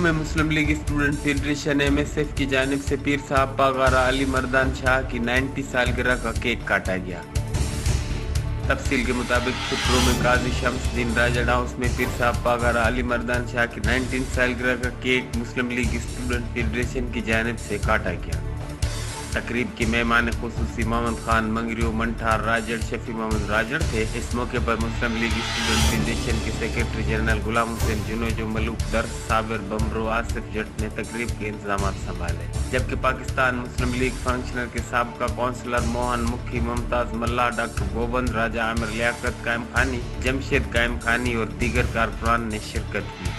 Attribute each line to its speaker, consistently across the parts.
Speaker 1: में मुस्लिम league student federation MSF की जानिब से पीर साहब पागारा अली मर्दान शाह की 90 सालगिरह का केक काटा गया। तफसील के मुताबिक शुक्रों में काजी शम्सुद्दीन राजड़ हाउस में पीर साहब पागारा अली मर्दान शाह की 19 सालगिरह का केक मुस्लिम लीग स्टूडेंट फेडरेशन की जानिब से काटा गया। तकरीब के मेहमान खुसूसी मोहम्मद खान मंगरियो मंठार राजड़ शफी मोहम्मद राजड़ थे। इस मौके पर मुस्लिम लीग स्टूडेंट फेडरेशन के सेक्रेटरी जनरल गुलाम हुसैन जुनोजो मलूक दर्स साबिर बमरो आसिफ जट ने तकरीब के इंतजाम संभाले, जबकि पाकिस्तान मुस्लिम लीग फंक्शनर के साबका काउंसलर मोहन मुखी मुमताज मल्ला डॉक्टर गोबंद राजा आमिर लियाकत कायम खानी जमशेद कायम खानी और दीगर कारकुनान ने शिरकत की।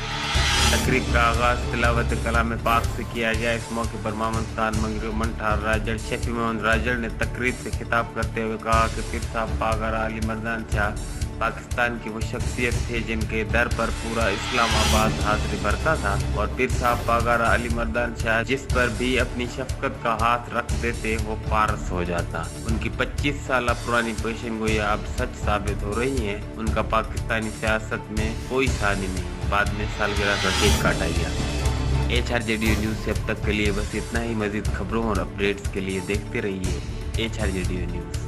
Speaker 1: तकरीब का आगाज तिलावत कलाम पाक से किया गया। इस मौके पर मोहम्मद खान मंगरियो मंठार राजड़ शफी मोहम्मद राजड़ ने तकरीब से खिताब करते हुए कहा कि पीर साहब पागारा अली मर्दान शाह पाकिस्तान की वो शख्सियत थे जिनके दर पर पूरा इस्लामाबाद हाजिरी भरता था, और पीर साहब पागारा अली मर्दान शाह जिस पर भी अपनी शफकत का हाथ रख देते वो पारस हो जाता। उनकी 25 साल पुरानी पेशेनगोई अब सच साबित हो रही है। उनका पाकिस्तानी सियासत में कोई सानी नहीं। बाद में सालगिरह का केक काटा गया। HRJDU न्यूज़ से अब तक के लिए बस इतना ही। मजीद खबरों और अपडेट्स के लिए देखते रहिए HRJDU न्यूज़।